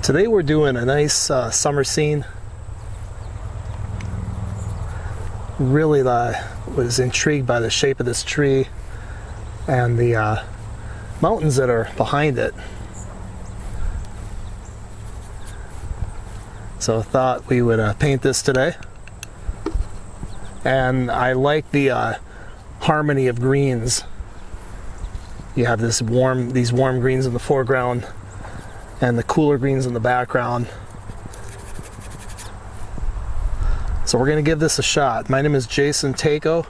Today we're doing a nice summer scene. Really was intrigued by the shape of this tree and the mountains that are behind it. So I thought we would paint this today. And I like the harmony of greens. You have these warm greens in the foreground and the cooler greens in the background. So we're going to give this a shot. My name is Jason Tako.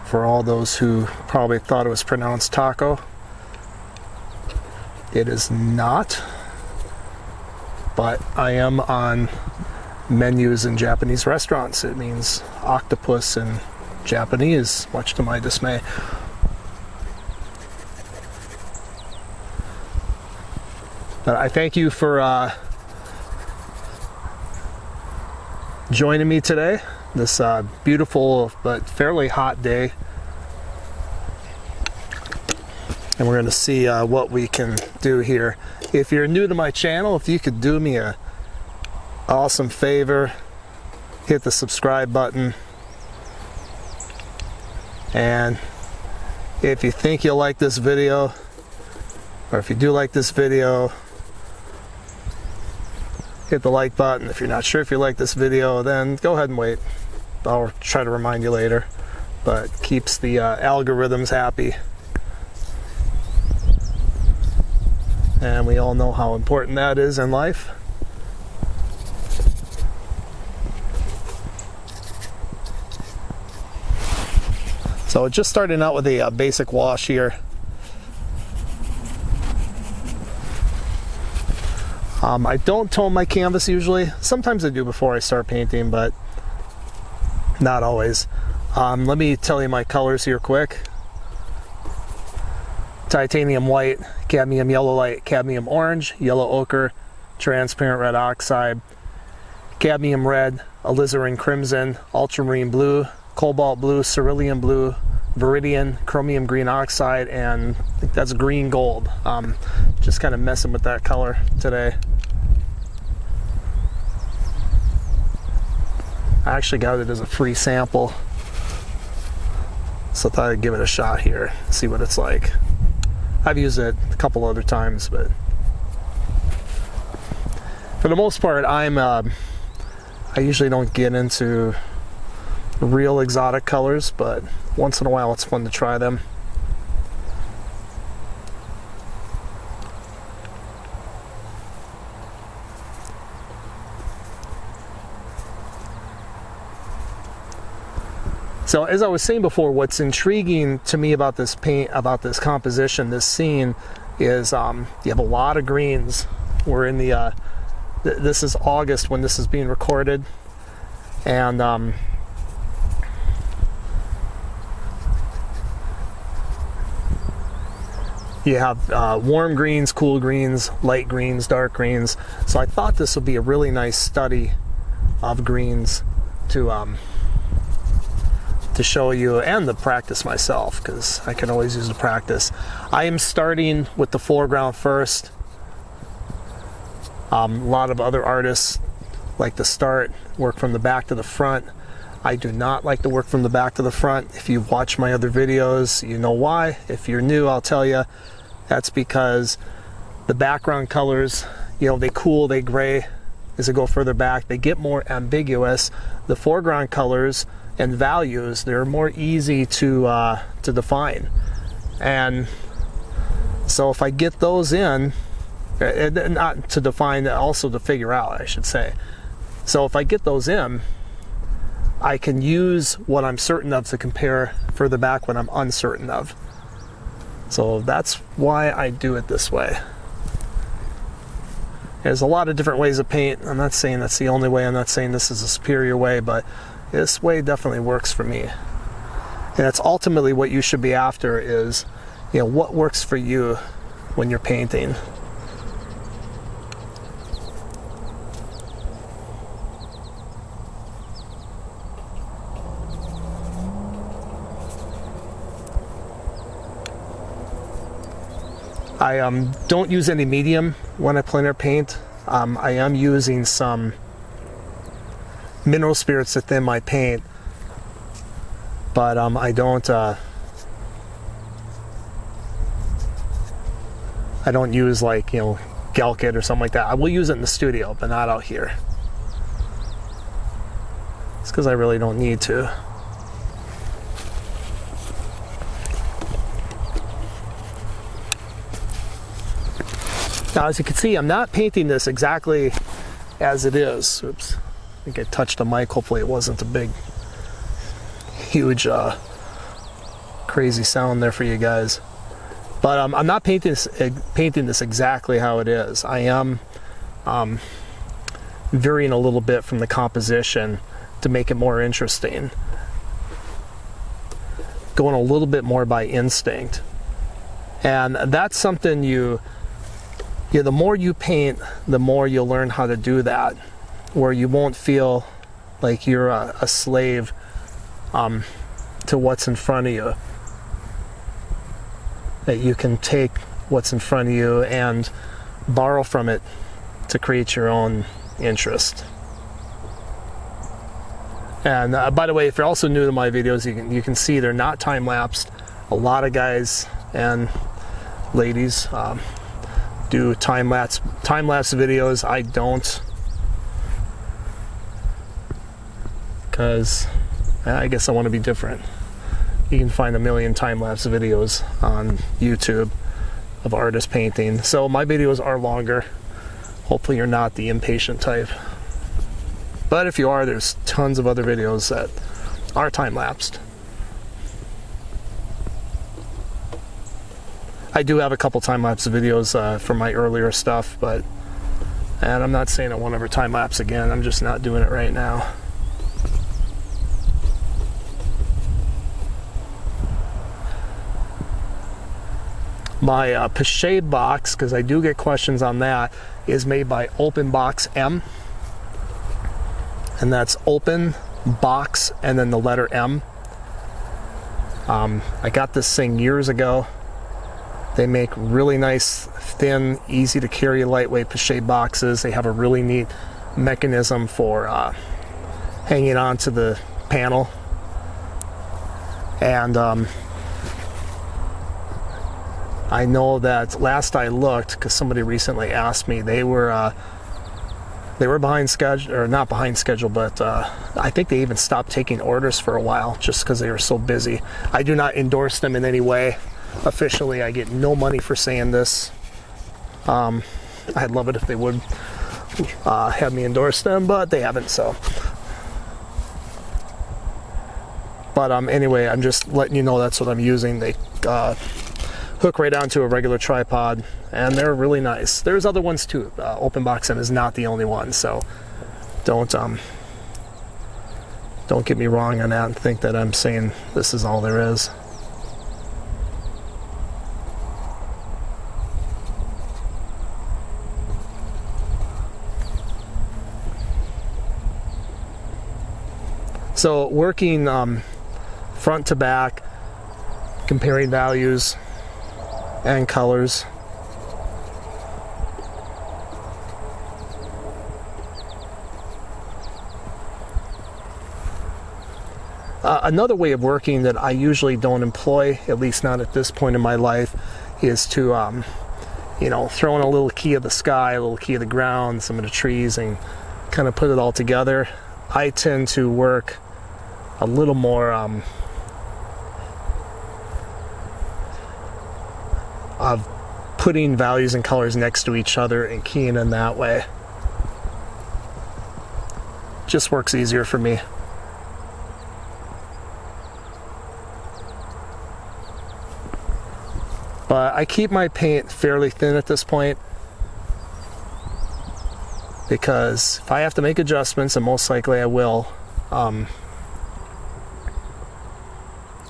For all those who probably thought it was pronounced taco, it is not. But I am on menus in Japanese restaurants. It means octopus in Japanese, much to my dismay. But I thank you for joining me today, this beautiful but fairly hot day. And we're going to see what we can do here. If you're new to my channel, if you could do me a awesome favor, hit the subscribe button. And if you think you'll like this video, or if you do like this video, hit the like button. If you're not sure if you like this video, then go ahead and wait. I'll try to remind you later, but keeps the algorithms happy. And we all know how important that is in life. So just starting out with a basic wash here. I don't tone my canvas usually. Sometimes I do before I start painting, but not always. Let me tell you my colors here quick. Titanium white, cadmium yellow light, cadmium orange, yellow ochre, transparent red oxide, cadmium red, alizarin crimson, ultramarine blue, cobalt blue, cerulean blue, viridian, chromium green oxide, and I think that's green gold. Just kind of messing with that color today. I actually got it as a free sample, so I thought I'd give it a shot here, see what it's like. I've used it a couple other times, but for the most part, I usually don't get into real exotic colors, but once in a while it's fun to try them. So as I was saying before, what's intriguing to me about this paint, about this composition, this scene, is you have a lot of greens. We're in the, this is August when this is being recorded, and you have warm greens, cool greens, light greens, dark greens. So I thought this would be a really nice study of greens to show you and to practice myself, because I can always use the practice. I am starting with the foreground first. A lot of other artists like to work from the back to the front. I do not like to work from the back to the front. If you've watched my other videos, you know why. If you're new, I'll tell you. That's because the background colors, you know, they cool, they gray as they go further back. They get more ambiguous. The foreground colors and values, they're more easy to define. And so if I get those in, not to define, also to figure out, I should say. So if I get those in, I can use what I'm certain of to compare further back when I'm uncertain of. So that's why I do it this way. There's a lot of different ways to paint. I'm not saying that's the only way. I'm not saying this is a superior way, but this way definitely works for me. And that's ultimately what you should be after, is, you know, what works for you when you're painting. I don't use any medium when I plein air paint. I am using some mineral spirits to thin my paint, but I don't use, like, you know, Galkit or something like that. I will use it in the studio, but not out here. It's because I really don't need to. Now, as you can see, I'm not painting this exactly as it is. Oops, I think I touched the mic. Hopefully it wasn't a big, huge, crazy sound there for you guys. But I'm not painting this exactly how it is. I am varying a little bit from the composition to make it more interesting. Going a little bit more by instinct. And that's something the more you paint, the more you'll learn how to do that, where you won't feel like you're a slave to what's in front of you. That you can take what's in front of you and borrow from it to create your own interest. And by the way, if you're also new to my videos, you can see they're not time-lapsed. A lot of guys and ladies do time-lapse videos. I don't, because I guess I want to be different. You can find a million time-lapse videos on YouTube of artists painting. So my videos are longer. Hopefully you're not the impatient type. But if you are, there's tons of other videos that are time-lapsed. I do have a couple time-lapse videos for my earlier stuff, and I'm not saying I won't ever time-lapse again. I'm just not doing it right now. My Pichet box, because I do get questions on that, is made by Open Box M. And that's Open Box and then the letter M. I got this thing years ago. They make really nice, thin, easy to carry, lightweight Pichet boxes. They have a really neat mechanism for hanging onto the panel. And I know that last I looked, because somebody recently asked me, they were behind schedule, or not behind schedule, but I think they even stopped taking orders for a while just because they were so busy. I do not endorse them in any way. Officially, I get no money for saying this. I'd love it if they would have me endorse them, but they haven't, so. But anyway, I'm just letting you know that's what I'm using. They hook right onto a regular tripod, and they're really nice. There's other ones too. Open Box M is not the only one, so don't get me wrong on that and think that I'm saying this is all there is. So working front to back, comparing values and colors. Another way of working that I usually don't employ, at least not at this point in my life, is to throw in a little key of the sky, a little key of the ground, some of the trees, and kind of put it all together. I tend to work a little more of putting values and colors next to each other and keying in that way. Just works easier for me. But I keep my paint fairly thin at this point, because if I have to make adjustments, and most likely I will,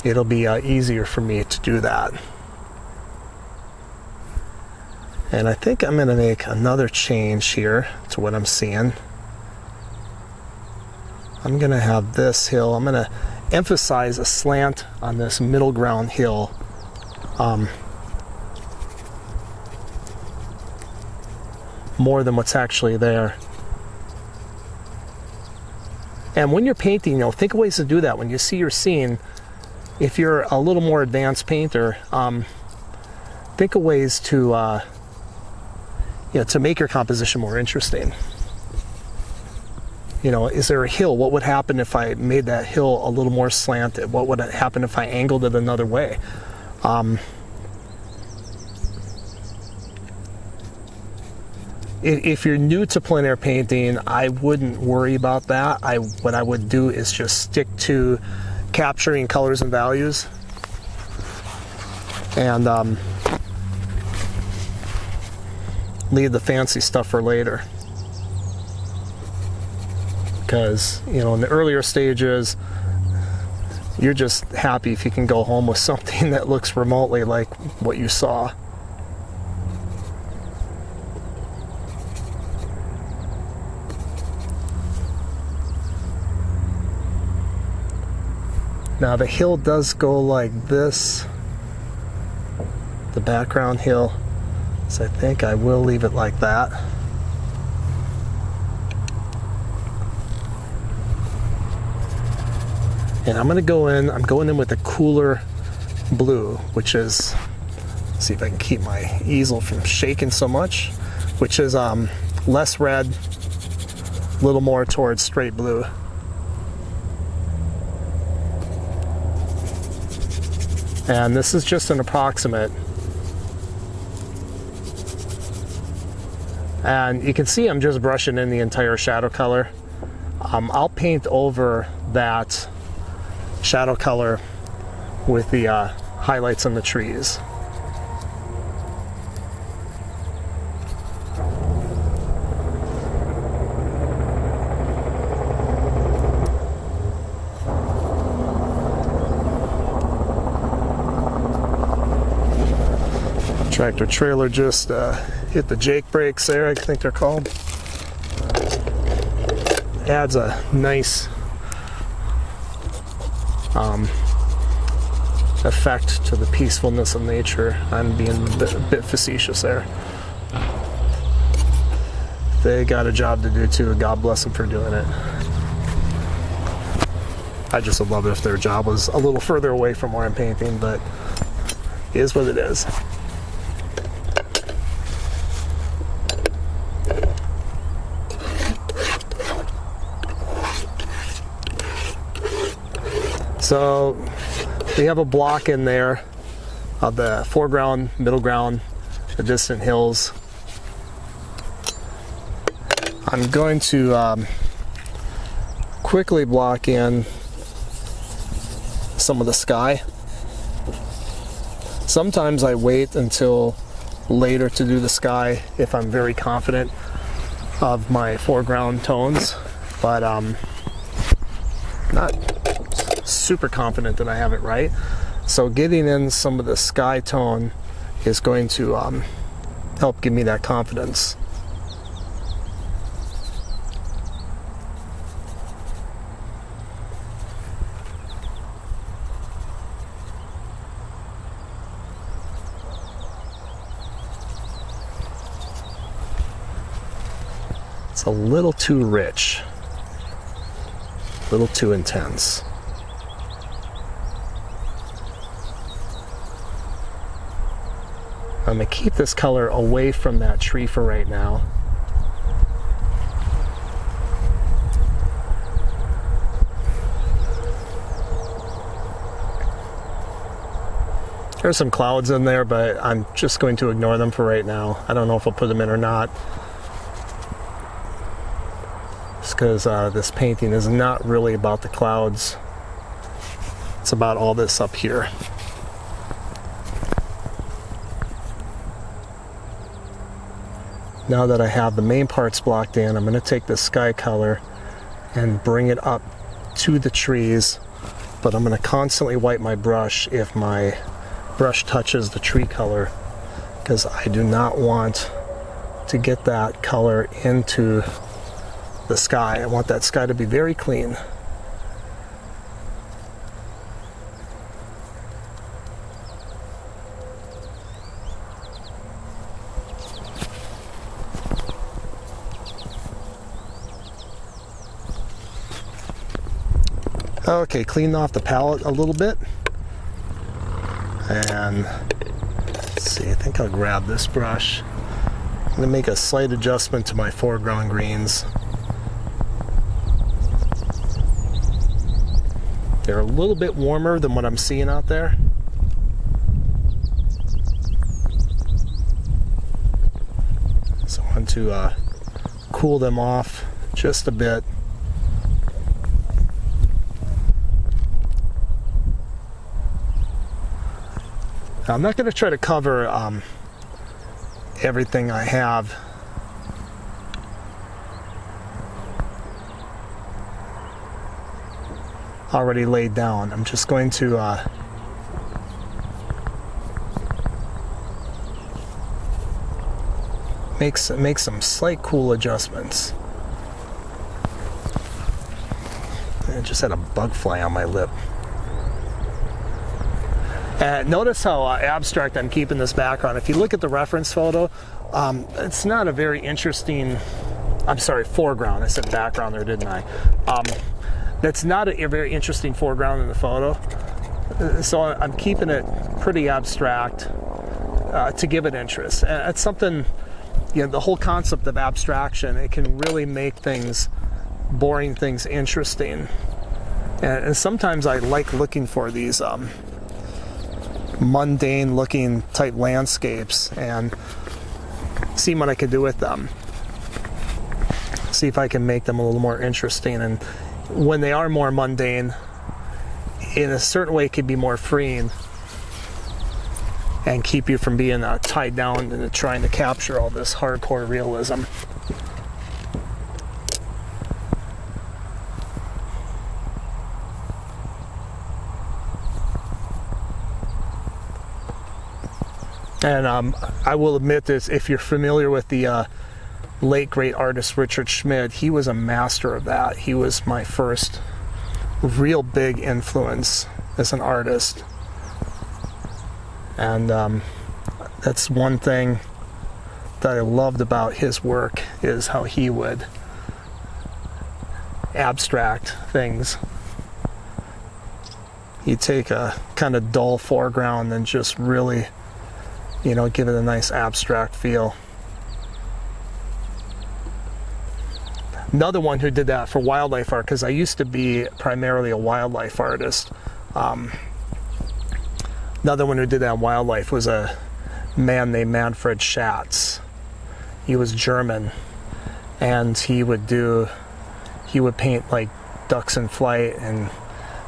it'll be easier for me to do that. And I think I'm going to make another change here to what I'm seeing. I'm going to have this hill, I'm going to emphasize a slant on this middle ground hill. more than what's actually there. And when you're painting, think of ways to do that. When you see your scene, if you're a little more advanced painter, think of ways to to make your composition more interesting. Is there a hill? What would happen if I made that hill a little more slanted? What would happen if I angled it another way? If you're new to plein air painting, I wouldn't worry about that. What I would do is just stick to capturing colors and values, and leave the fancy stuff for later. Because, in the earlier stages, you're just happy if you can go home with something that looks remotely like what you saw. Now the hill does go like this, the background hill, so I think I will leave it like that. And I'm going in with a cooler blue, which is, let's see if I can keep my easel from shaking so much, which is less red, a little more towards straight blue. And this is just an approximate. And you can see I'm just brushing in the entire shadow color. I'll paint over that shadow color with the highlights on the trees. Tractor trailer just hit the Jake brakes there, I think they're called. Adds a nice effect to the peacefulness of nature. I'm being a bit facetious there. They got a job to do too, God bless them for doing it. I just would love it if their job was a little further away from where I'm painting, but it is what it is. So we have a block in there of the foreground, middle ground, the distant hills. I'm going to quickly block in some of the sky. Sometimes I wait until later to do the sky if I'm very confident of my foreground tones, but not super confident that I have it right. So getting in some of the sky tone is going to help give me that confidence. It's a little too rich, a little too intense. I'm going to keep this color away from that tree for right now. There's some clouds in there, but I'm just going to ignore them for right now. I don't know if I'll put them in or not. Just because this painting is not really about the clouds. It's about all this up here. Now that I have the main parts blocked in, I'm going to take the sky color and bring it up to the trees, but I'm going to constantly wipe my brush if my brush touches the tree color, because I do not want to get that color into the sky. I want that sky to be very clean. Okay, clean off the palette a little bit. And let's see, I think I'll grab this brush. I'm going to make a slight adjustment to my foreground greens. They're a little bit warmer than what I'm seeing out there. So I want to cool them off just a bit. Now, I'm not going to try to cover everything I have. Already laid down. I'm just going to make some slight cool adjustments. I just had a bug fly on my lip. Notice how abstract I'm keeping this background. If you look at the reference photo, it's not a very interesting, I'm sorry, foreground. I said background there, didn't I? That's not a very interesting foreground in the photo. So I'm keeping it pretty abstract to give it interest. And it's something, you know, the whole concept of abstraction, it can really make things, boring things, interesting. And sometimes I like looking for these mundane looking type landscapes and see what I can do with them. See if I can make them a little more interesting. And when they are more mundane, in a certain way it can be more freeing and keep you from being tied down into trying to capture all this hardcore realism. And I will admit this, if you're familiar with the late great artist Richard Schmid, he was a master of that. He was my first real big influence as an artist. And that's one thing that I loved about his work, is how he would abstract things. He'd take a kind of dull foreground and just really, you know, give it a nice abstract feel. Another one who did that for wildlife art, because I used to be primarily a wildlife artist. Another one who did that in wildlife was a man named Manfred Schatz. He was German, and he would paint like ducks in flight, and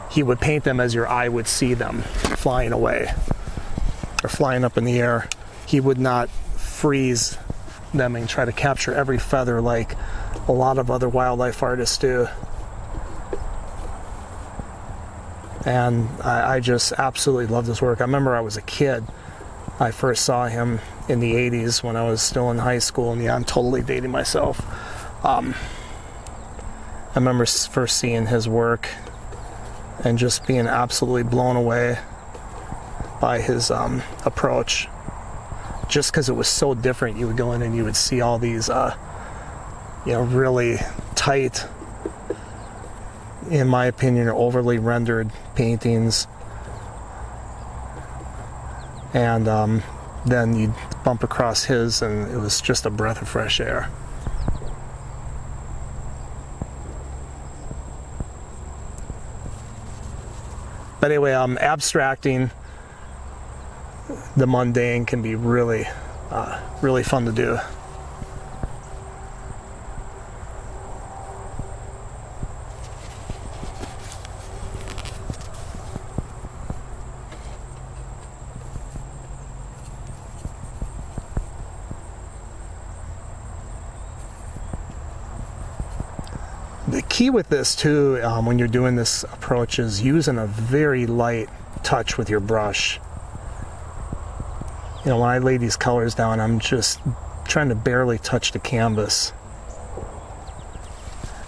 he would paint them as your eye would see them flying away or flying up in the air. He would not freeze them and try to capture every feather like a lot of other wildlife artists do. And I just absolutely love this work. I remember I was a kid. I first saw him in the 80s when I was still in high school, and yeah, I'm totally dating myself. I remember first seeing his work and just being absolutely blown away by his approach. Just because it was so different, you would go in and you would see all these, you know, really tight, in my opinion, overly rendered paintings. And then you'd bump across his, and it was just a breath of fresh air. But anyway, abstracting the mundane can be really, really fun to do. The key with this too, when you're doing this approach, is using a very light touch with your brush. You know, when I lay these colors down, I'm just trying to barely touch the canvas.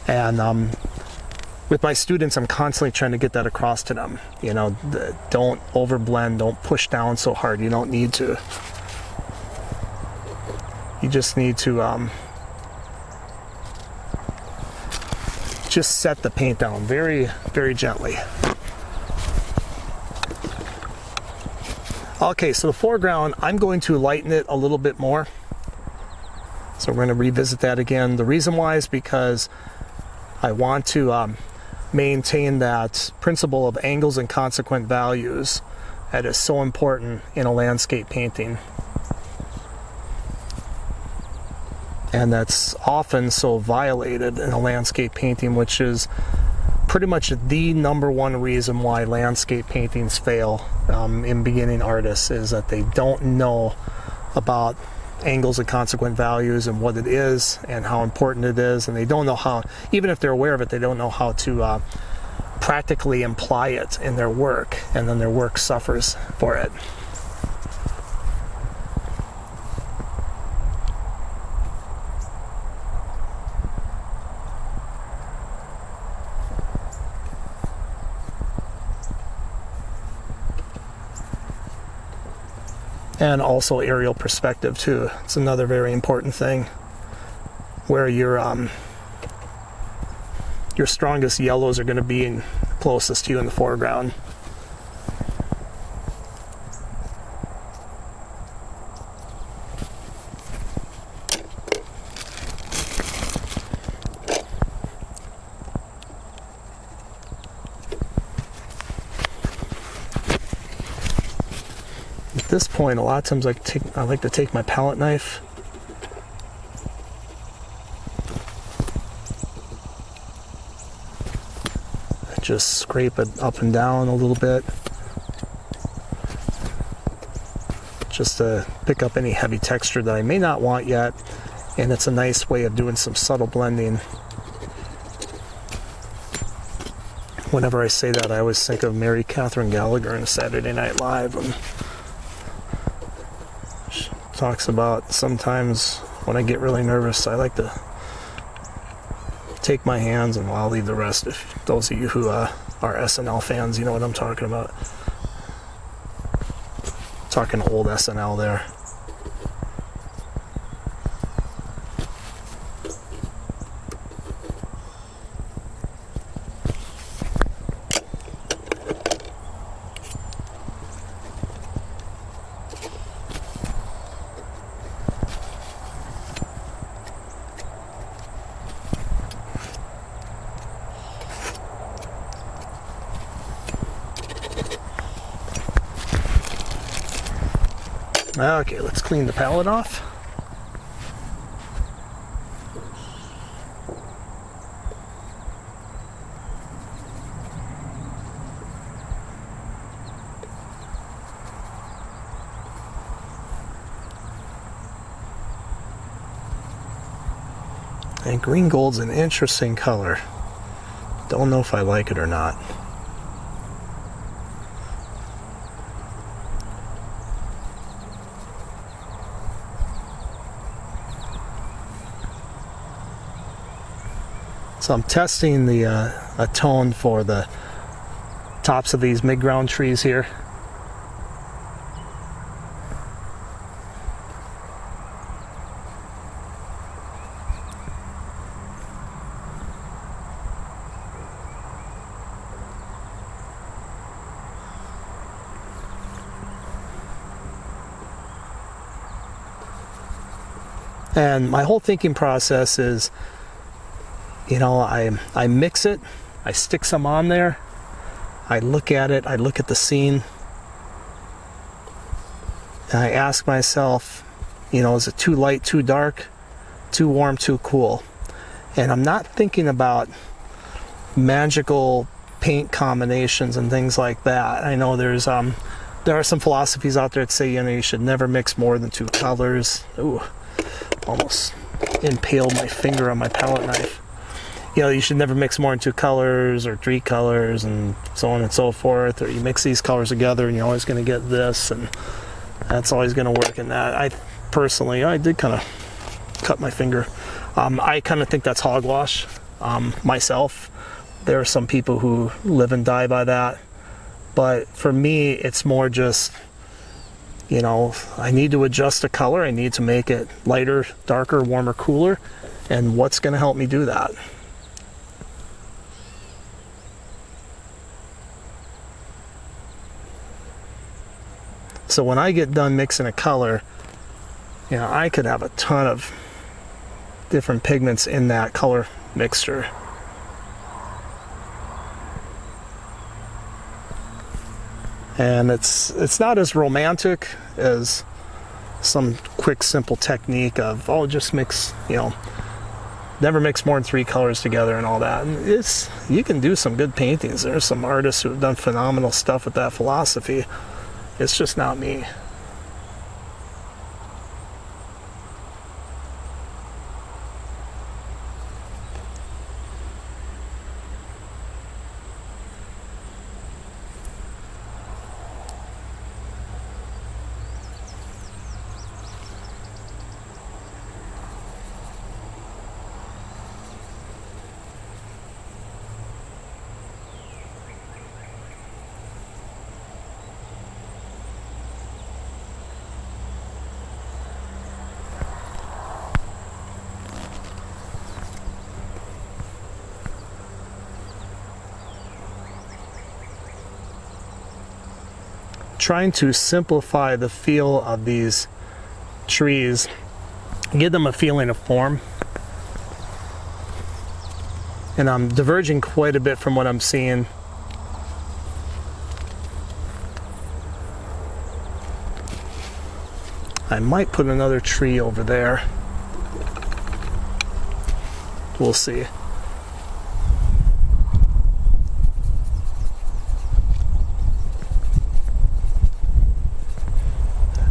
And with my students, I'm constantly trying to get that across to them. You know, don't overblend, don't push down so hard. You don't need to. You just need to just set the paint down very, very gently. Okay, so the foreground, I'm going to lighten it a little bit more. So we're going to revisit that again. The reason why is because I want to maintain that principle of angles and consequent values that is so important in a landscape painting. And that's often so violated in a landscape painting, which is pretty much the #1 reason why landscape paintings fail in beginning artists, is that they don't know about angles and consequent values and what it is and how important it is, and they don't know how, even if they're aware of it, they don't know how to practically imply it in their work, and then their work suffers for it. And also aerial perspective too. It's another very important thing, where your strongest yellows are going to be closest to you in the foreground. At this point, a lot of times I like to take my palette knife and just scrape it up and down a little bit, just to pick up any heavy texture that I may not want yet. And it's a nice way of doing some subtle blending. Whenever I say that, I always think of Mary Catherine Gallagher in Saturday Night Live, when she talks about, sometimes when I get really nervous, I like to take my hands and I'll leave the rest. If those of you who are SNL fans, you know what I'm talking about. Talking old SNL there. Okay, let's clean the palette off. And green gold's an interesting color. Don't know if I like it or not. So I'm testing a tone for the tops of these mid-ground trees here. And my whole thinking process is, you know, I mix it, I stick some on there, I look at it, I look at the scene, and I ask myself, you know, is it too light, too dark, too warm, too cool? And I'm not thinking about magical paint combinations and things like that. I know there are some philosophies out there that say, you know, you should never mix more than 2 colors. Ooh, almost impaled my finger on my palette knife. You know, you should never mix more than 2 colors or 3 colors and so on and so forth, or you mix these colors together and you're always going to get this, and that's always going to work. And that, I personally, I did kind of cut my finger. I kind of think that's hogwash myself. There are some people who live and die by that, but for me it's more just, you know, I need to adjust the color, I need to make it lighter, darker, warmer, cooler, and what's going to help me do that? So when I get done mixing a color, you know, I could have a ton of different pigments in that color mixture. And it's not as romantic as some quick, simple technique of, oh, just mix, you know, never mix more than 3 colors together and all that. And you can do some good paintings. There's some artists who have done phenomenal stuff with that philosophy. It's just not me. Trying to simplify the feel of these trees, give them a feeling of form. And I'm diverging quite a bit from what I'm seeing. I might put another tree over there. We'll see.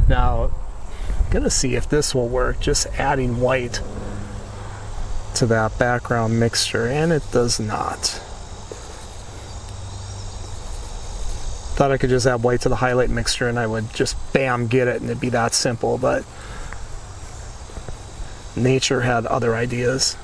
Now, I'm gonna see if this will work, just adding white to that background mixture, and it does not. Thought I could just add white to the highlight mixture and I would just bam, get it, and it'd be that simple, but nature had other ideas.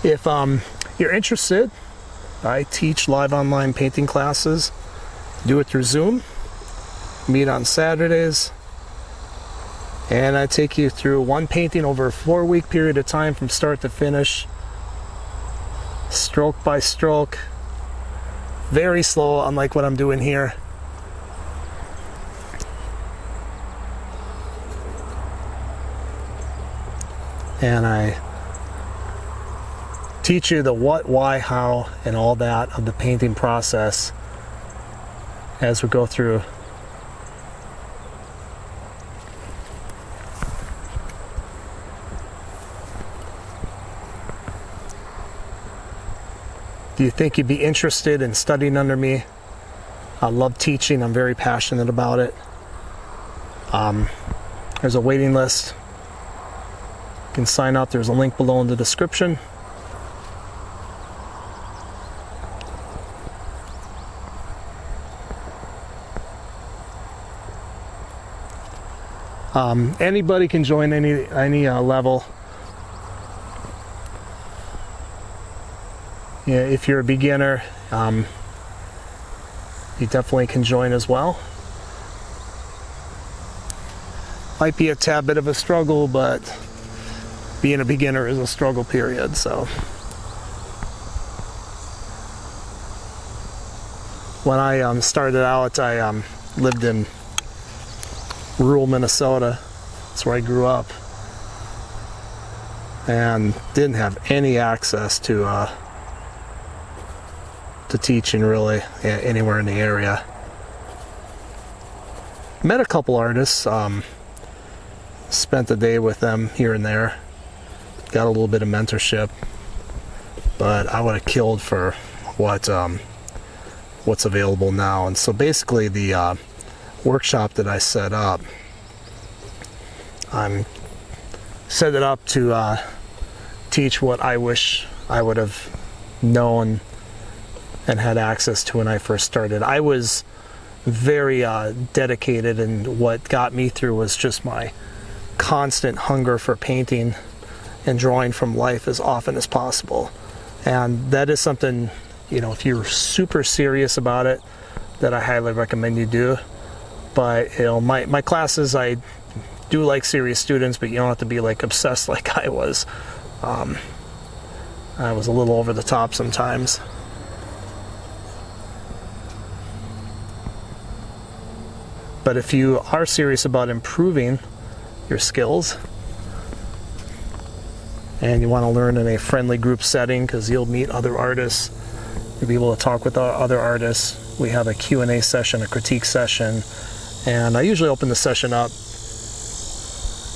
If you're interested, I teach live online painting classes. Do it through Zoom. Meet on Saturdays. And I take you through one painting over a 4-week period of time from start to finish. Stroke by stroke. Very slow, unlike what I'm doing here. And I teach you the what, why, how, and all that of the painting process as we go through. Do you think you'd be interested in studying under me? I love teaching. I'm very passionate about it. There's a waiting list. You can sign up. There's a link below in the description. Anybody can join any level. Yeah, if you're a beginner, you definitely can join as well. Might be a tad bit of a struggle, but being a beginner is a struggle period, so. When I started out, I lived in rural Minnesota. That's where I grew up, and didn't have any access to teaching really anywhere in the area. Met a couple artists, spent a day with them here and there, got a little bit of mentorship, but I would have killed for what's available now. And so basically the workshop that I set up, I'm set it up to teach what I wish I would have known and had access to when I first started. I was very dedicated, and what got me through was just my constant hunger for painting and drawing from life as often as possible. And that is something, you know, if you're super serious about it, that I highly recommend you do. But, you know, my classes, I do like serious students, but you don't have to be like obsessed like I was. I was a little over the top sometimes. But if you are serious about improving your skills and you want to learn in a friendly group setting, because you'll meet other artists, you'll be able to talk with other artists. We have a Q&A session, a critique session, and I usually open the session up,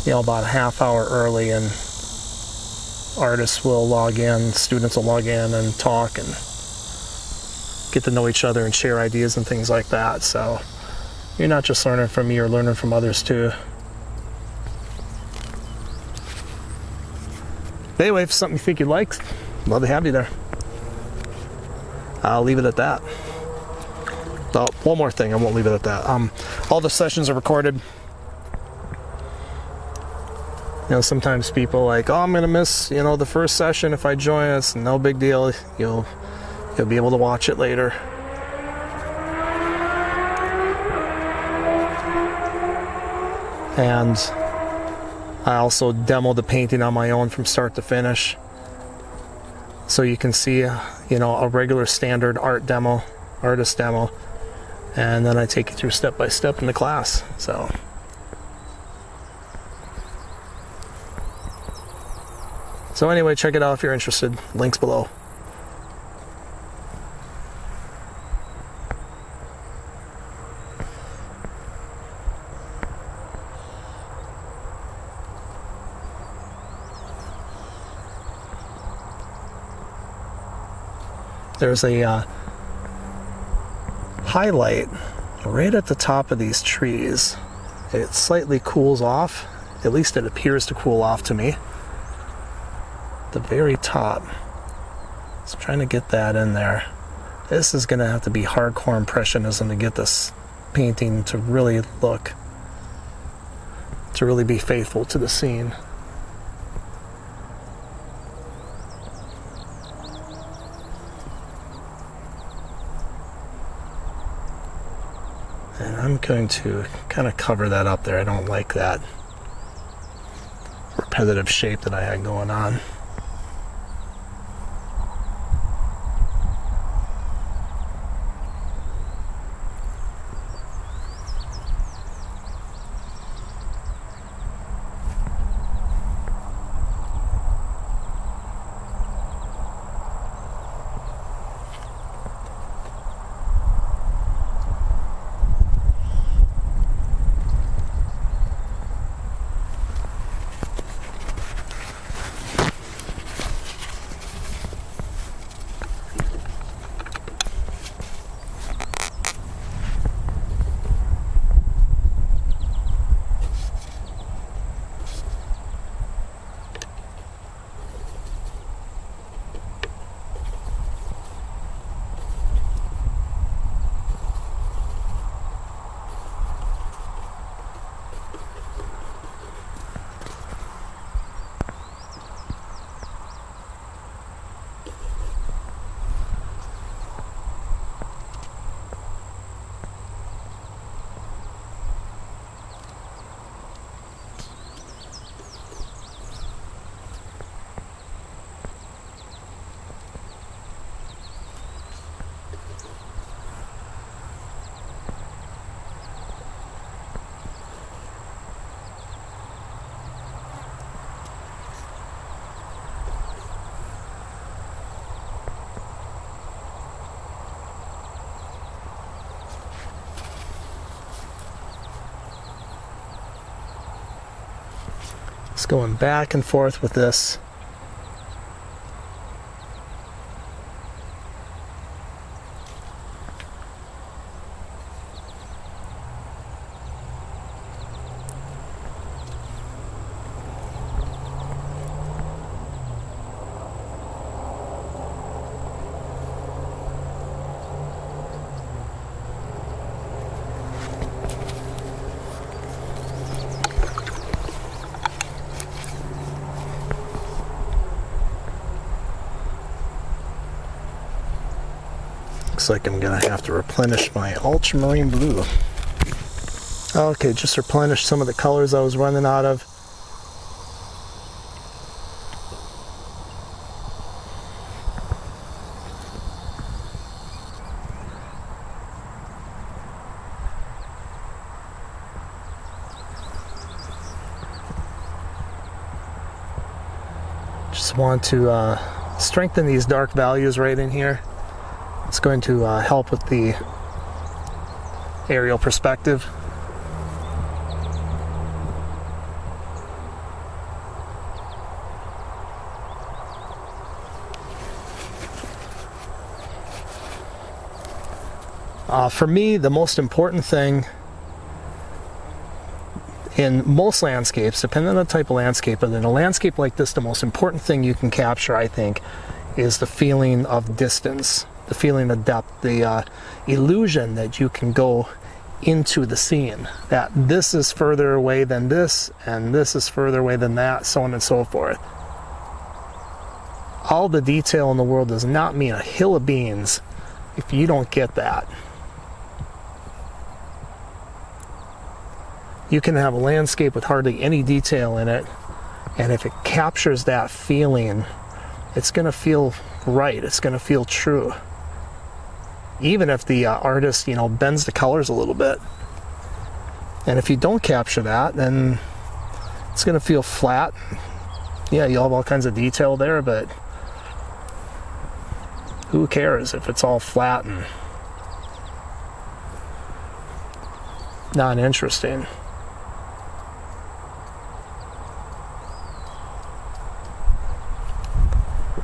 you know, about a half hour early, and artists will log in, students will log in and talk and get to know each other and share ideas and things like that. So you're not just learning from me, you're learning from others too. Anyway, if it's something you think you'd like, love to have you there. I'll leave it at that. Oh, one more thing, I won't leave it at that. All the sessions are recorded. You know, sometimes people are like, oh, I'm gonna miss, you know, the first session if I join us. No big deal. You'll be able to watch it later. And I also demo the painting on my own from start to finish, so you can see, you know, a regular standard artist demo, and then I take you through step by step in the class. So anyway, check it out if you're interested. Links below. There's a highlight right at the top of these trees. It slightly cools off, at least it appears to cool off to me. The very top. So I'm trying to get that in there. This is going to have to be hardcore impressionism to get this painting to really be faithful to the scene. And I'm going to kind of cover that up there. I don't like that repetitive shape that I had going on. Just going back and forth with this. Looks like I'm gonna have to replenish my ultramarine blue. Okay, just replenish some of the colors I was running out of. Just want to strengthen these dark values right in here. It's going to help with the aerial perspective. For me, the most important thing in most landscapes, depending on the type of landscape, but in a landscape like this, the most important thing you can capture, I think, is the feeling of distance. The feeling of depth, the illusion that you can go into the scene, that this is further away than this, and this is further away than that, so on and so forth. All the detail in the world does not mean a hill of beans if you don't get that. You can have a landscape with hardly any detail in it, and if it captures that feeling, it's going to feel right, it's going to feel true. Even if the artist, bends the colors a little bit. And if you don't capture that, then it's going to feel flat. Yeah, you'll have all kinds of detail there, but who cares if it's all flat and not interesting?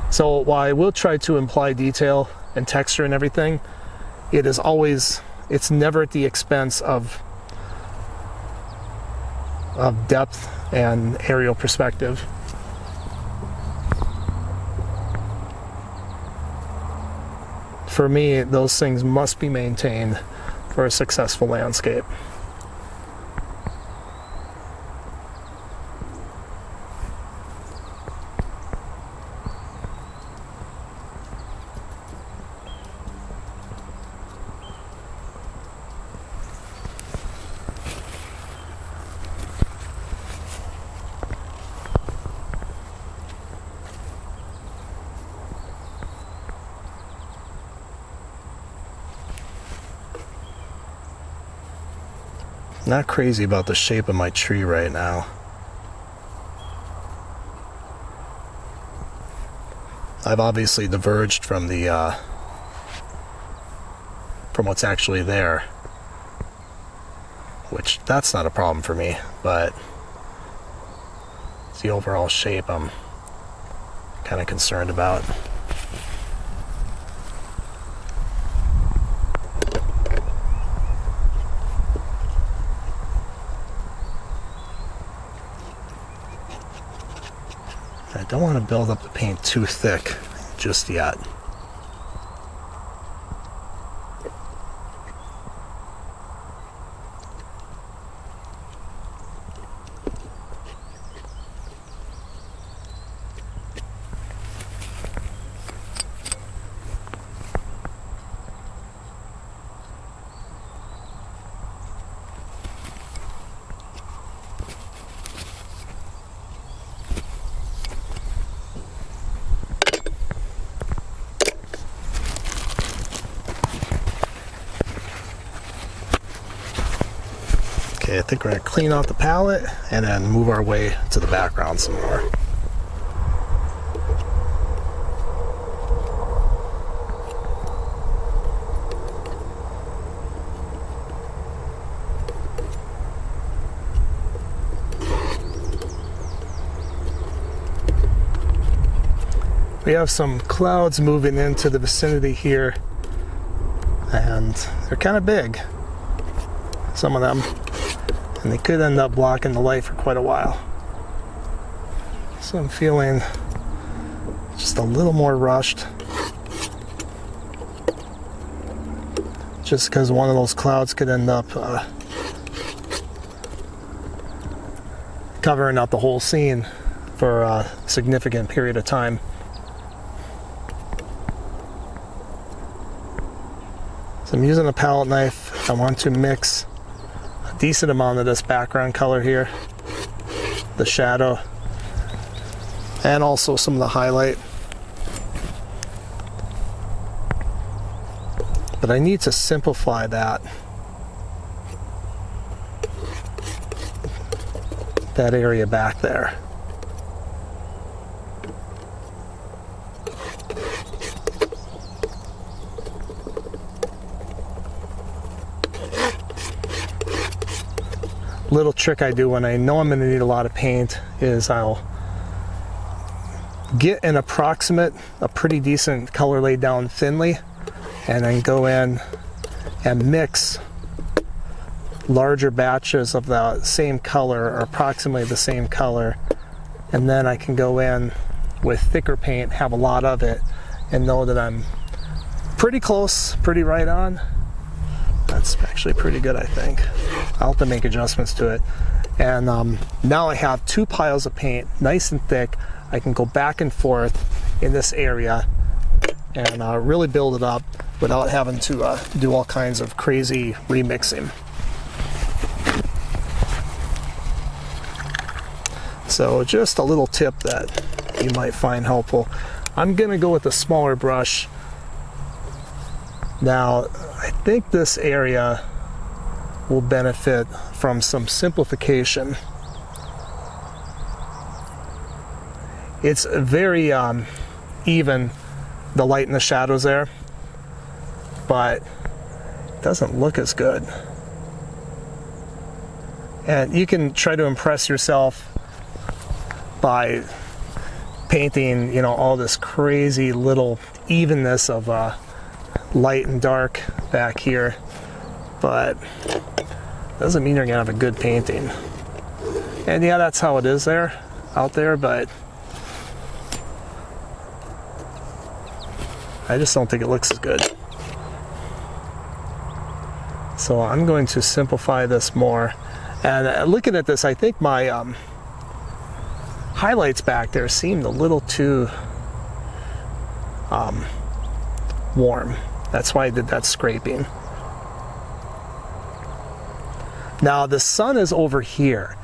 So while I will try to imply detail and texture and everything, it's never at the expense of depth and aerial perspective. For me, those things must be maintained for a successful landscape. Not crazy about the shape of my tree right now. I've obviously diverged from the from what's actually there, which that's not a problem for me, but it's the overall shape I'm kind of concerned about. I don't want to build up the paint too thick just yet. Okay, I think we're going to clean out the palette and then move our way to the background some more. we have some clouds moving into the vicinity here, and they're kind of big, some of them, and they could end up blocking the light for quite a while. So I'm feeling just a little more rushed, just because one of those clouds could end up covering up the whole scene for a significant period of time. So I'm using a palette knife. I want to mix a decent amount of this background color here, the shadow, and also some of the highlight. But I need to simplify that area back there. Little trick I do when I know I'm going to need a lot of paint is I'll get an approximate, a pretty decent color laid down thinly, and then go in and mix larger batches of the same color or approximately the same color, and then I can go in with thicker paint, have a lot of it, and know that I'm pretty close, pretty right on. That's actually pretty good, I think. I'll have to make adjustments to it. And now I have two piles of paint, nice and thick. I can go back and forth in this area and really build it up without having to do all kinds of crazy remixing. So just a little tip that you might find helpful. I'm gonna go with a smaller brush. Now, I think this area will benefit from some simplification. It's very even, the light and the shadows there, but it doesn't look as good. And you can try to impress yourself by painting, you know, all this crazy little evenness of light and dark back here, but doesn't mean you're gonna have a good painting. And yeah, that's how it is out there, but I just don't think it looks as good. So I'm going to simplify this more. And looking at this, I think my highlights back there seemed a little too warm. That's why I did that scraping. Now the sun is over here.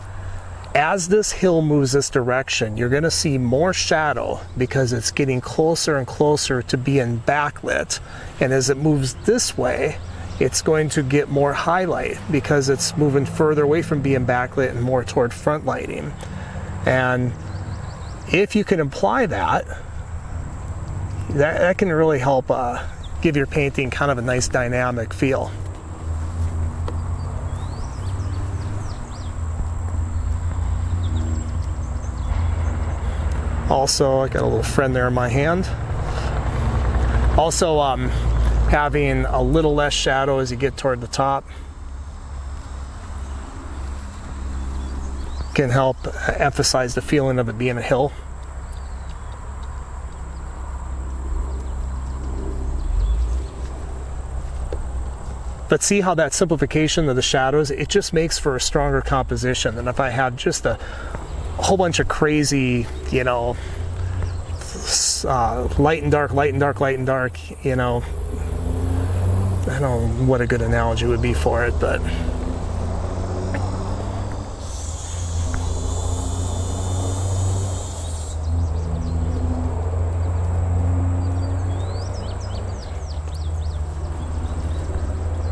As this hill moves this direction, you're going to see more shadow because it's getting closer and closer to being backlit. And as it moves this way, it's going to get more highlight because it's moving further away from being backlit and more toward front lighting. And if you can apply that, that can really help give your painting kind of a nice dynamic feel. Also, I got a little friend there in my hand. Also, having a little less shadow as you get toward the top can help emphasize the feeling of it being a hill. But see how that simplification of the shadows, it just makes for a stronger composition than if I had just a whole bunch of crazy, you know, light and dark, light and dark, light and dark, you know. I don't know what a good analogy would be for it, but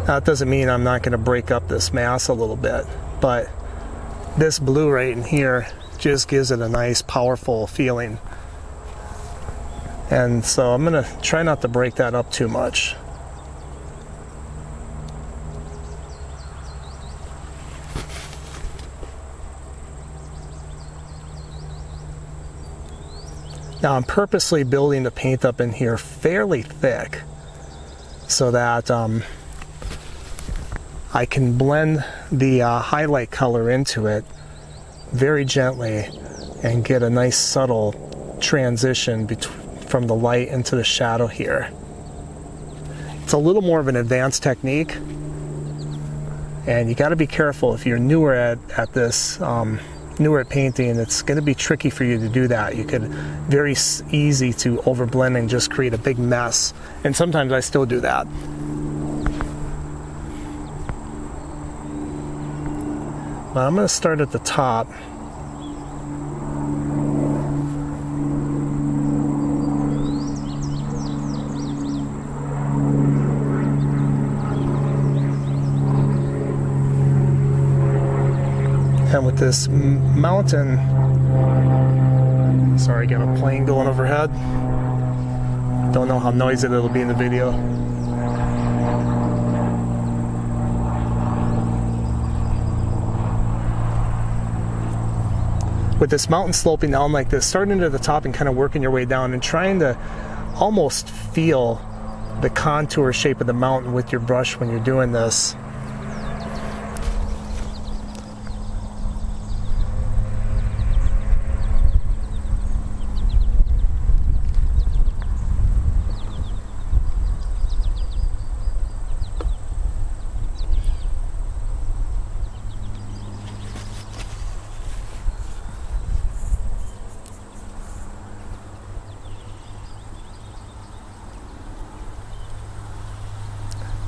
that doesn't mean I'm not going to break up this mass a little bit, but this blue right in here just gives it a nice, powerful feeling. And so I'm going to try not to break that up too much. Now I'm purposely building the paint up in here fairly thick so that I can blend the highlight color into it very gently and get a nice subtle transition from the light into the shadow here. It's a little more of an advanced technique, and you got to be careful if you're newer at this, newer at painting. It's going to be tricky for you to do that. You could very easy to overblend and just create a big mess, and sometimes I still do that. But I'm going to start at the top. And with this mountain, sorry, got a plane going overhead. Don't know how noisy it'll be in the video. With this mountain sloping down like this, starting at the top and kind of working your way down and trying to almost feel the contour shape of the mountain with your brush when you're doing this.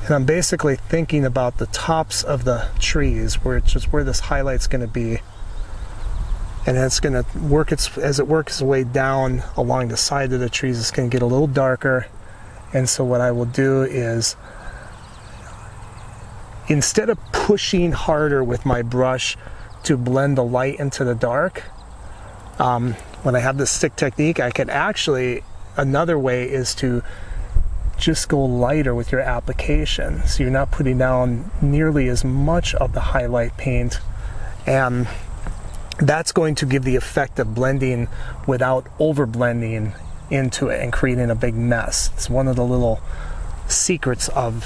And I'm basically thinking about the tops of the trees, which is where this highlight's going to be. And it's going to work as it works its way down along the side of the trees, it's going to get a little darker. And so what I will do is, instead of pushing harder with my brush to blend the light into the dark, when I have this stick technique, I could actually, another way is to just go lighter with your application, so you're not putting down nearly as much of the highlight paint, and that's going to give the effect of blending without over blending into it and creating a big mess. It's one of the little secrets of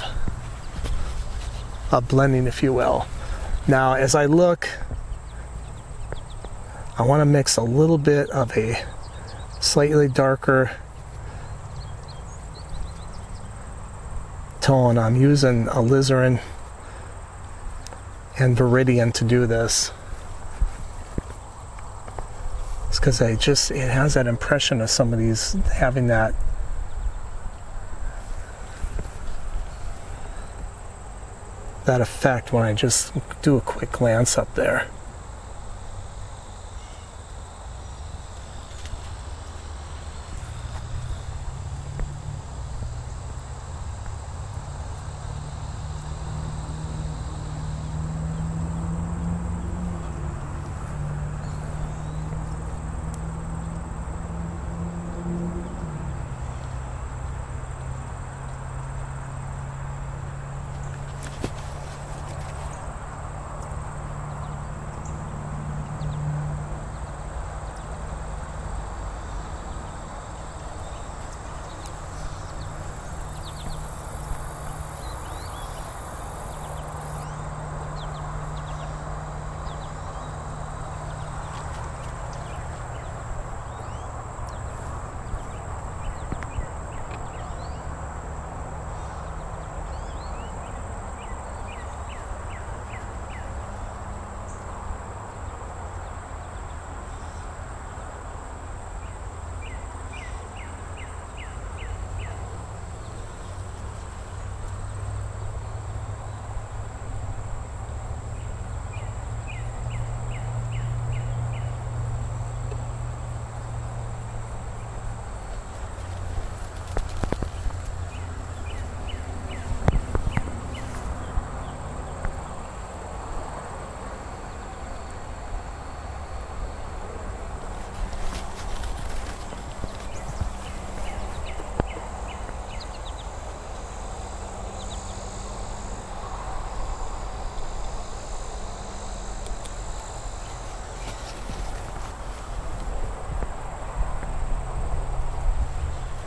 blending, if you will. Now as I look, I want to mix a little bit of a slightly darker tone. I'm using alizarin and viridian to do this. It's because it has that impression of some of these having that effect when I just do a quick glance up there.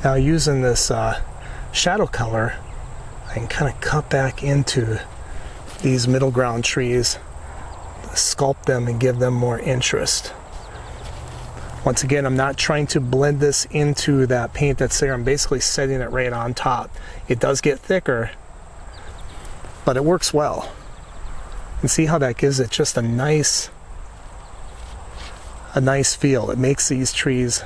Now using this shadow color, I can kind of cut back into these middle ground trees, sculpt them and give them more interest. Once again, I'm not trying to blend this into that paint that's there. I'm basically setting it right on top. It does get thicker, but it works well. And see how that gives it just a nice feel. It makes these trees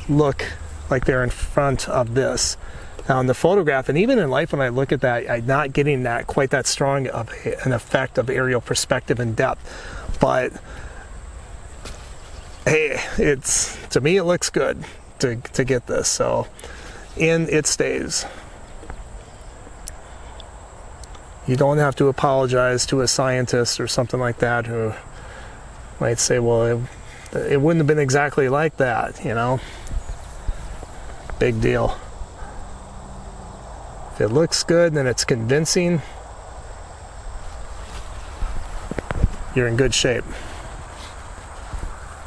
look like they're in front of this. Now in the photograph, and even in life when I look at that, I'm not getting that quite that strong of an effect of aerial perspective and depth. But hey, to me it looks good to get this. So it stays. You don't have to apologize to a scientist or something like that who might say, well, it wouldn't have been exactly like that, you know? Big deal. If it looks good and it's convincing, you're in good shape.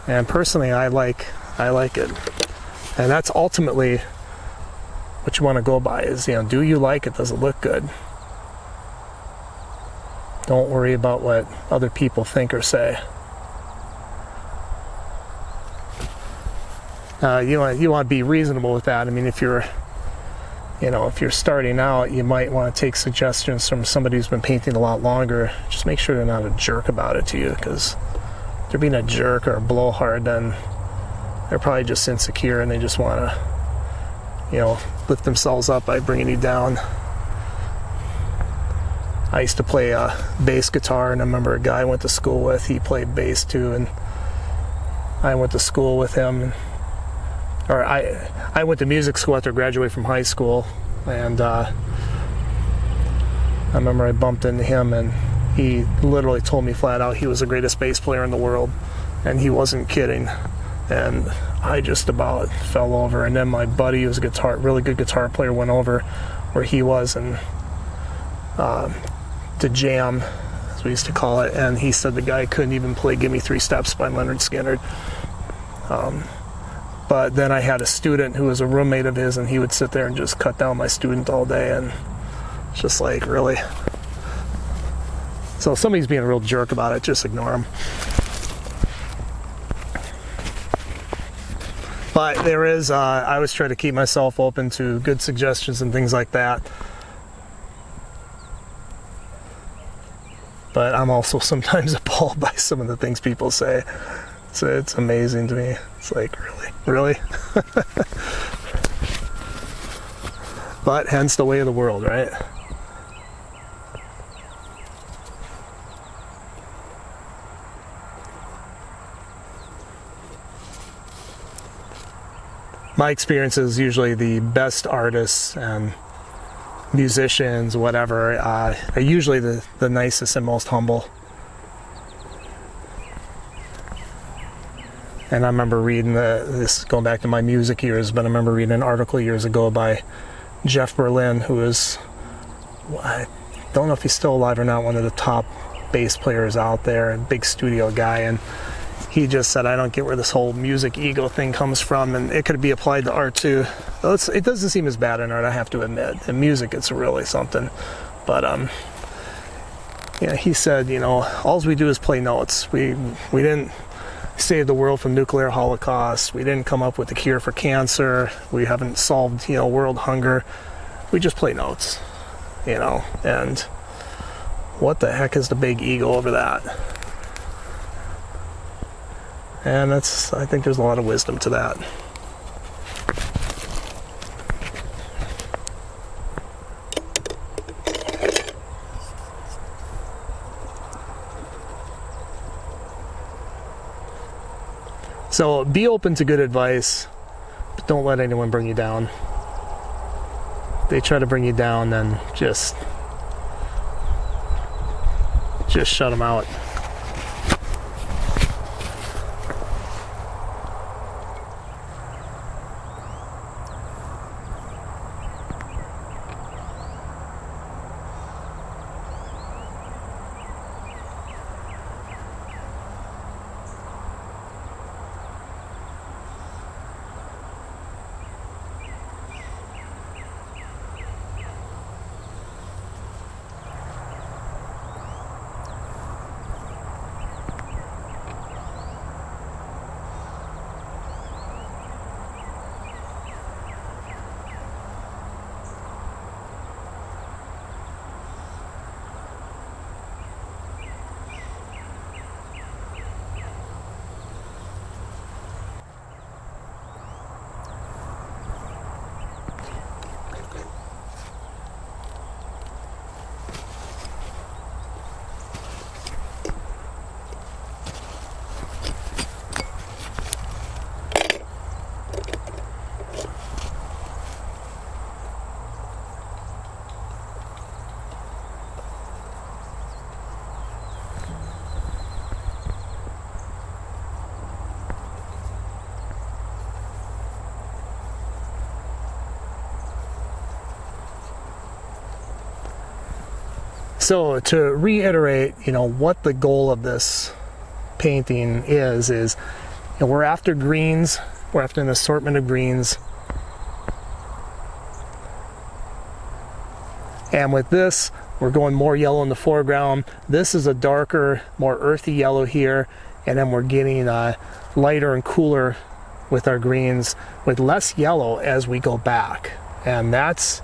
And personally, I like it. And that's ultimately what you want to go by is, you know, do you like it? Does it look good? Don't worry about what other people think or say. You want to be reasonable with that. I mean, if you're starting out, you might want to take suggestions from somebody who's been painting a lot longer. Just make sure they're not a jerk about it to you, because if they're being a jerk or a blowhard, then they're probably just insecure and they just want to, you know, lift themselves up by bringing you down. I used to play bass guitar, and I remember a guy I went to school with, he played bass too, and I went to school with him, or I went to music school after I graduated from high school, and I remember I bumped into him, and he literally told me flat out he was the greatest bass player in the world, and he wasn't kidding. And I just about fell over. And then my buddy, who was a really good guitar player, went over where he was and to jam, as we used to call it, and he said the guy couldn't even play Give Me 3 Steps by Leonard Skinner. But then I had a student who was a roommate of his, and he would sit there and just cut down my student all day, and it's just like, really? So if somebody's being a real jerk about it, just ignore them. But there is, I always try to keep myself open to good suggestions and things like that. But I'm also sometimes appalled by some of the things people say. So it's amazing to me. It's like, really? But hence the way of the world, right? My experience is usually the best artists and musicians, whatever, are usually the nicest and most humble. And I remember reading this going back to my music years, but I remember reading an article years ago by Jeff Berlin, who is, I don't know if he's still alive or not, one of the top bass players out there, a big studio guy, and he just said, I don't get where this whole music ego thing comes from, and it could be applied to art too. It doesn't seem as bad in art, I have to admit. In music, it's really something. But yeah, he said, you know, all we do is play notes. We didn't save the world from nuclear holocaust. We didn't come up with a cure for cancer. We haven't solved, you know, world hunger. We just play notes, you know. And what the heck is the big ego over that? And I think there's a lot of wisdom to that. So be open to good advice, but don't let anyone bring you down. If they try to bring you down, then just shut them out. So to reiterate, you know, what the goal of this painting is you know, we're after greens, we're after an assortment of greens. And with this, we're going more yellow in the foreground. This is a darker, more earthy yellow here, and then we're getting lighter and cooler with our greens, with less yellow as we go back. And that's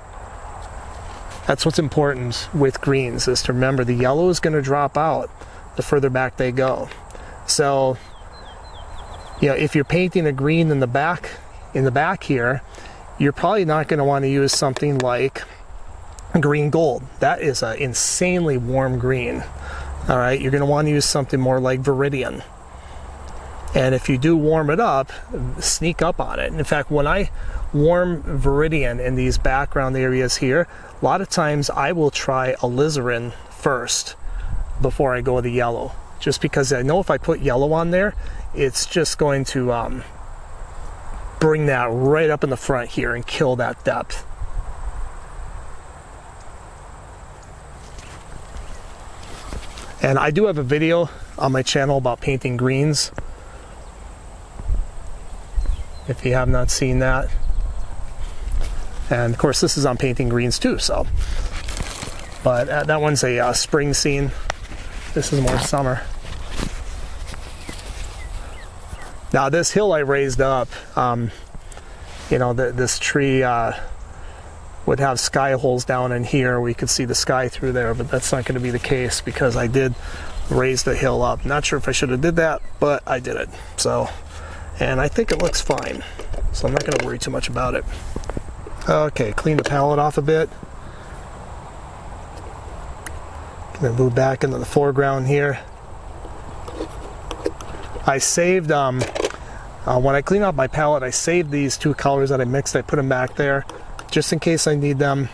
what's important with greens, is to remember the yellow is going to drop out the further back they go. So, you know, if you're painting a green in the back here, you're probably not going to want to use something like green gold. That is an insanely warm green. All right, you're going to want to use something more like Viridian. And if you do warm it up, sneak up on it. In fact, when I warm Viridian in these background areas here, a lot of times I will try alizarin first before I go with the yellow, just because I know if I put yellow on there, it's just going to bring that right up in the front here and kill that depth. And I do have a video on my channel about painting greens, if you have not seen that. And of course this is on painting greens too, so. But that one's a spring scene. This is more summer. Now this hill I raised up, you know, this tree would have sky holes down in here. We could see the sky through there, but that's not going to be the case because I did raise the hill up. Not sure if I should have did that, but I did it. So, and I think it looks fine. So I'm not going to worry too much about it. Okay, clean the palette off a bit. Gonna move back into the foreground here. I saved, when I clean up my palette, I saved these two colors that I mixed. I put them back there just in case I need them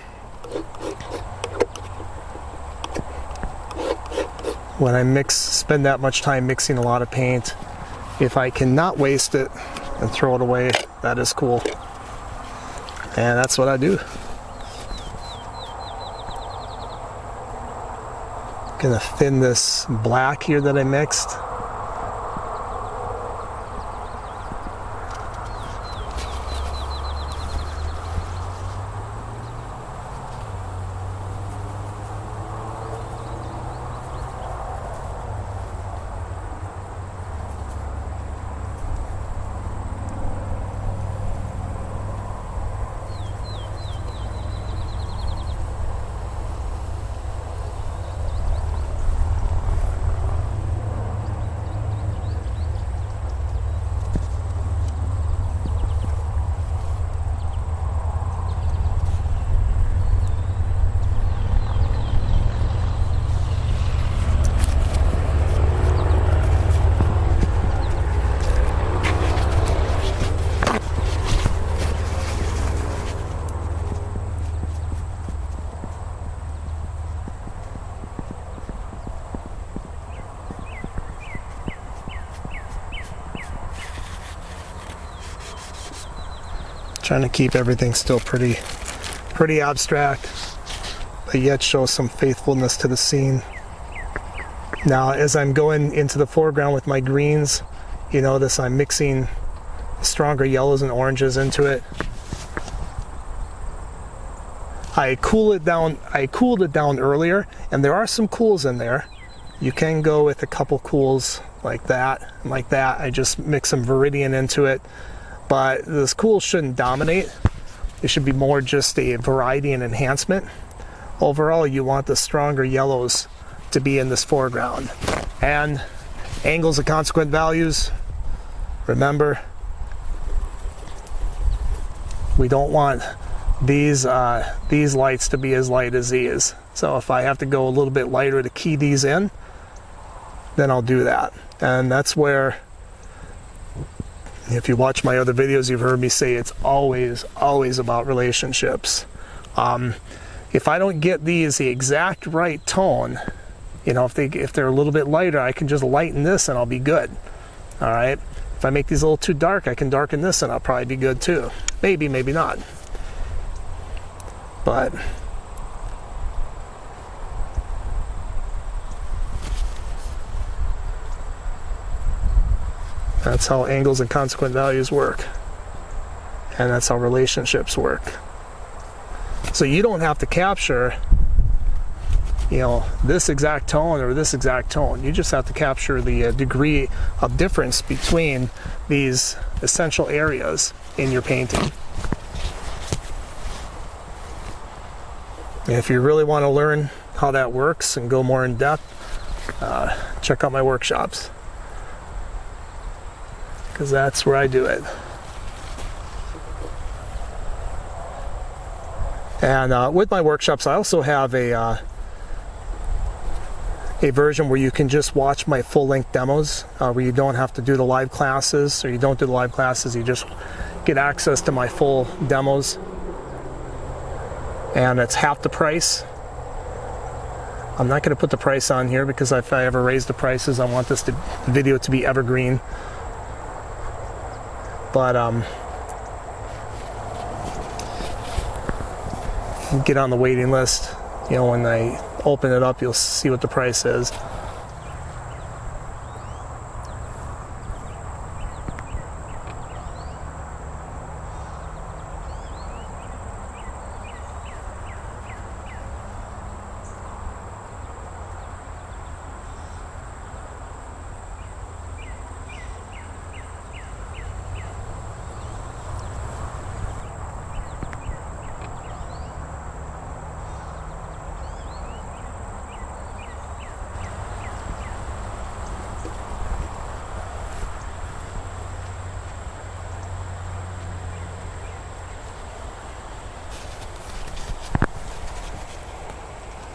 when I spend that much time mixing a lot of paint. If I cannot waste it and throw it away, that is cool. And that's what I do. Gonna thin this black here that I mixed. Trying to keep everything still pretty abstract, but yet show some faithfulness to the scene. Now, as I'm going into the foreground with my greens, you notice I'm mixing stronger yellows and oranges into it. I cooled it down earlier, and there are some cools in there. You can go with a couple cools like that, and like that. I just mix some Viridian into it. But this cool shouldn't dominate. It should be more just a variety and enhancement. Overall, you want the stronger yellows to be in this foreground. And angles of consequent values, remember, we don't want these lights to be as light as these. So if I have to go a little bit lighter to key these in, then I'll do that. And that's where, if you watch my other videos, you've heard me say it's always about relationships. If I don't get these the exact right tone, you know, if they're a little bit lighter, I can just lighten this and I'll be good. All right. If I make these a little too dark, I can darken this and I'll probably be good too. Maybe, maybe not. But That's how angles and consequent values work. And that's how relationships work. So you don't have to capture, you know, this exact tone or this exact tone. You just have to capture the degree of difference between these essential areas in your painting. And if you really want to learn how that works and go more in depth, check out my workshops, because that's where I do it. And with my workshops, I also have a version where you can just watch my full-length demos, where you don't have to do the live classes, or you don't do the live classes, you just get access to my full demos. And it's half the price. I'm not going to put the price on here because if I ever raise the prices, I want this video to be evergreen. But get on the waiting list. You know, when I open it up, you'll see what the price is.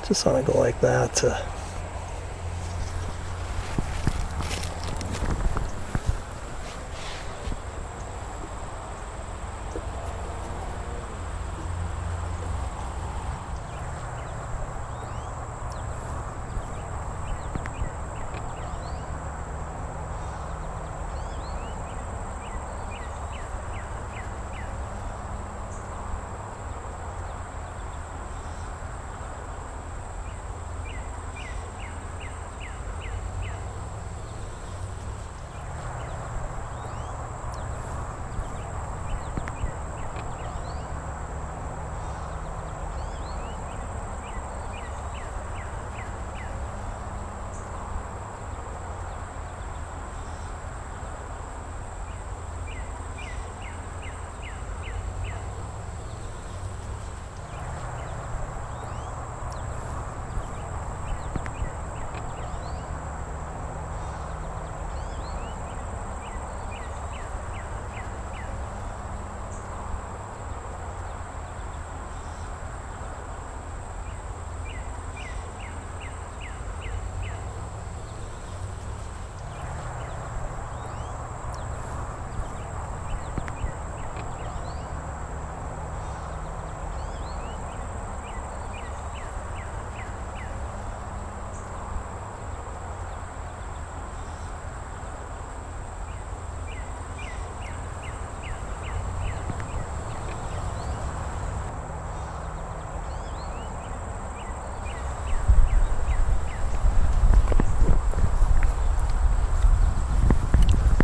Just want to go like that to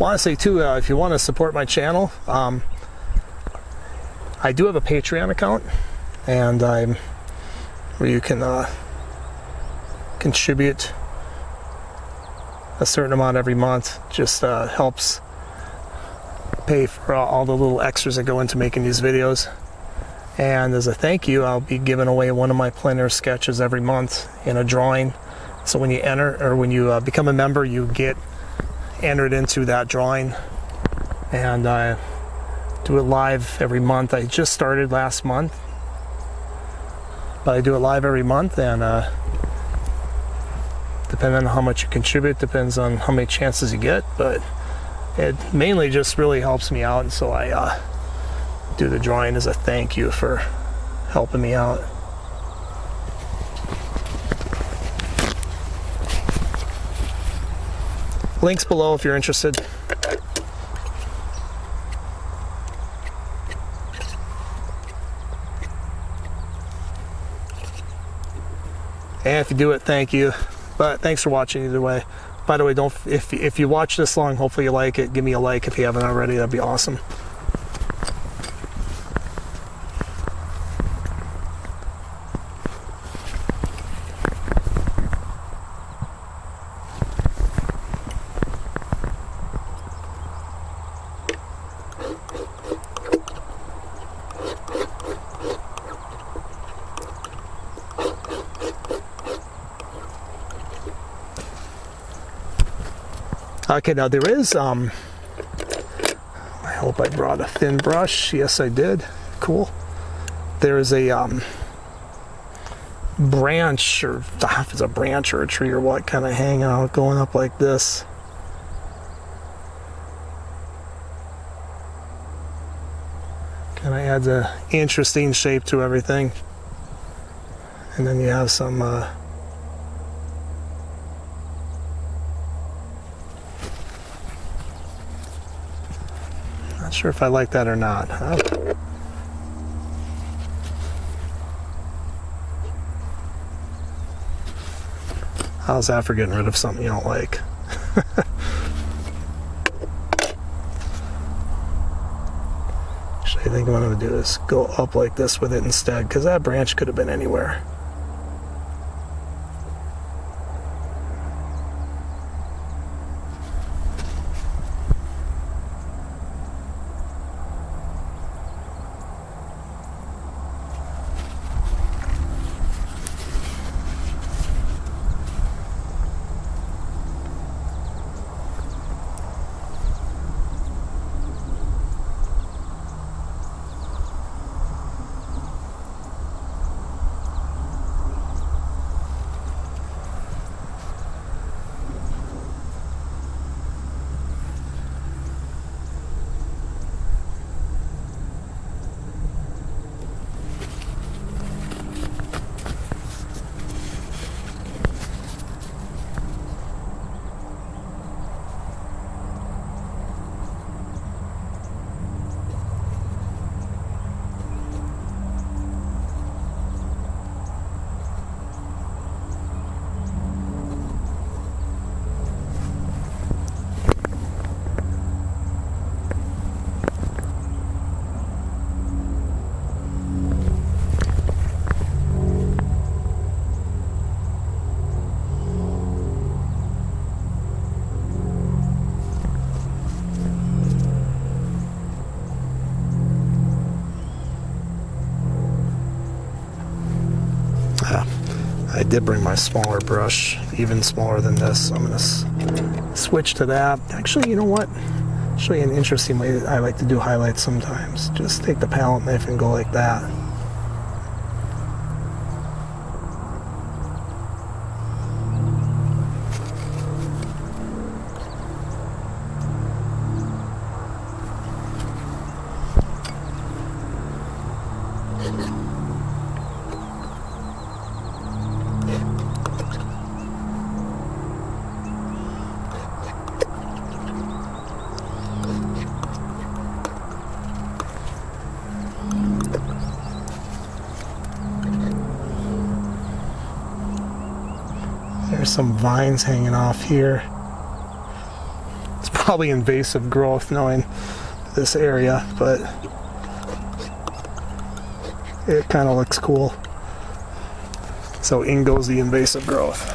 want to say too, if you want to support my channel, I do have a Patreon account, and where you can contribute a certain amount every month. Just helps pay for all the little extras that go into making these videos. And as a thank you, I'll be giving away one of my plein air sketches every month in a drawing. So when you enter, or when you become a member, you get entered into that drawing. And I do it live every month. I just started last month, but I do it live every month, and depending on how much you contribute, depends on how many chances you get, but it mainly just really helps me out, and so I do the drawing as a thank you for helping me out. Links below if you're interested. And if you do it, thank you. But thanks for watching either way. By the way, don't if you watch this long, hopefully you like it. Give me a like if you haven't already. That'd be awesome. Okay, now there is, I hope I brought a thin brush. Yes, I did. Cool. There is a branch, or I don't know if it's a branch or a tree or what, kind of hanging out, going up like this. Kind of adds a interesting shape to everything. And then you have some not sure if I like that or not. How's that for getting rid of something you don't like? Actually, I think what I'm going to do is go up like this with it instead, because that branch could have been anywhere. I did bring my smaller brush, even smaller than this, so I'm going to switch to that. Actually, you know what? I'll show you an interesting way that I like to do highlights sometimes. Just take the palette knife and go like that. There's some vines hanging off here. It's probably invasive growth knowing this area, but it kind of looks cool. So in goes the invasive growth.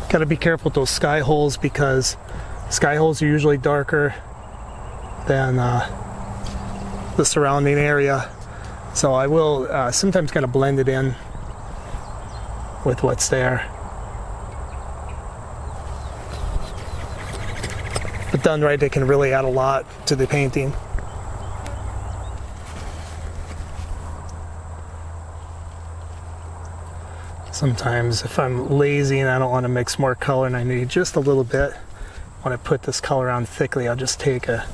Got to be careful with those sky holes because sky holes are usually darker than the surrounding area. So I will sometimes kind of blend it in with what's there. But done right, it can really add a lot to the painting. Sometimes if I'm lazy and I don't want to mix more color and I need just a little bit, when I put this color on thickly, I'll just take a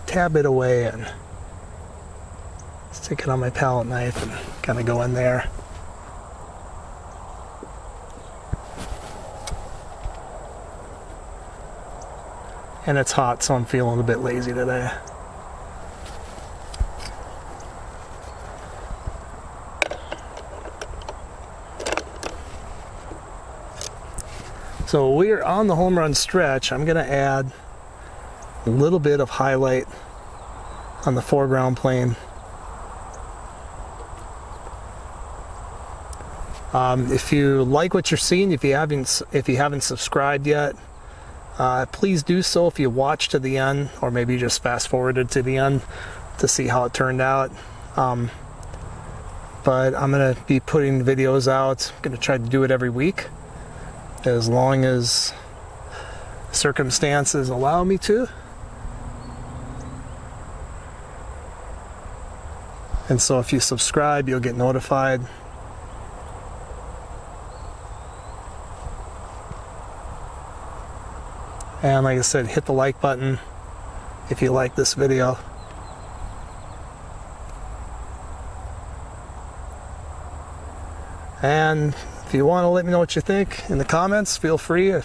tad bit away and stick it on my palette knife and kind of go in there. And it's hot, so I'm feeling a bit lazy today. So we're on the home run stretch. I'm gonna add a little bit of highlight on the foreground plane. If you like what you're seeing, if you haven't subscribed yet, please do so if you watch to the end, or maybe you just fast forwarded to the end to see how it turned out. But I'm gonna be putting videos out. I'm gonna try to do it every week, as long as circumstances allow me to. And so if you subscribe, you'll get notified. And like I said, hit the like button if you like this video. And if you want to let me know what you think in the comments, feel free.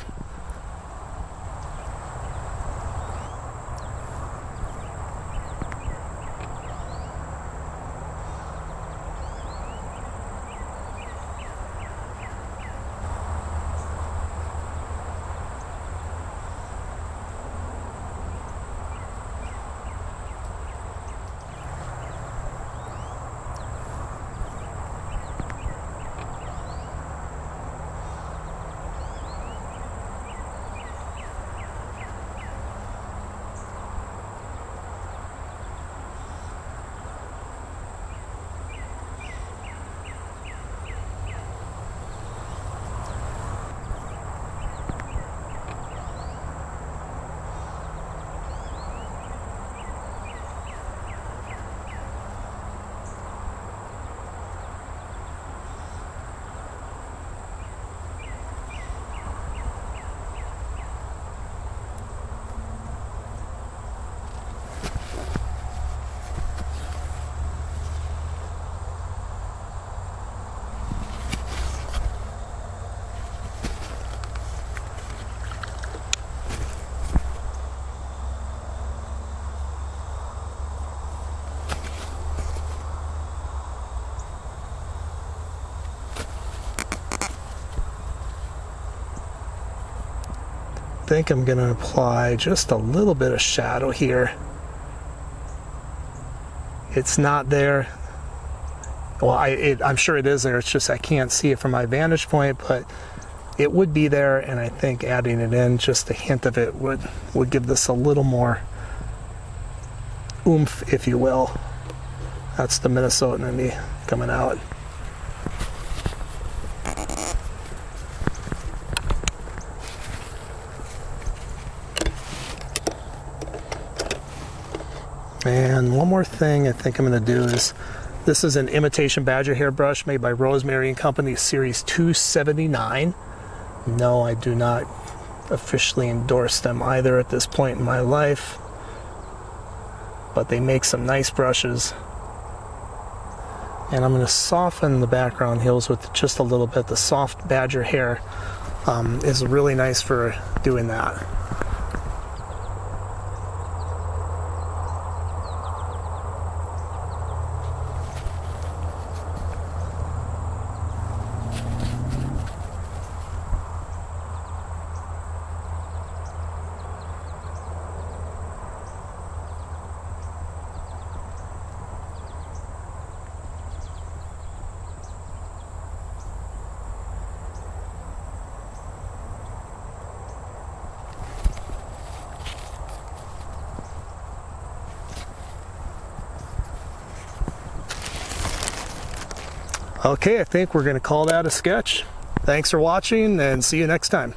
I think I'm going to apply just a little bit of shadow here. It's not there. Well, I'm sure it is there. It's just I can't see it from my vantage point, but it would be there, and I think adding it in, just a hint of it, would give this a little more oomph, if you will. That's the Minnesotan in me coming out. And one more thing I think I'm going to do is, this is an imitation badger hair brush made by Rosemary and Company, Series 279. No, I do not officially endorse them either at this point in my life, but they make some nice brushes. And I'm going to soften the background hills with just a little bit. The soft badger hair is really nice for doing that. Okay, I think we're going to call that a sketch. Thanks for watching and see you next time.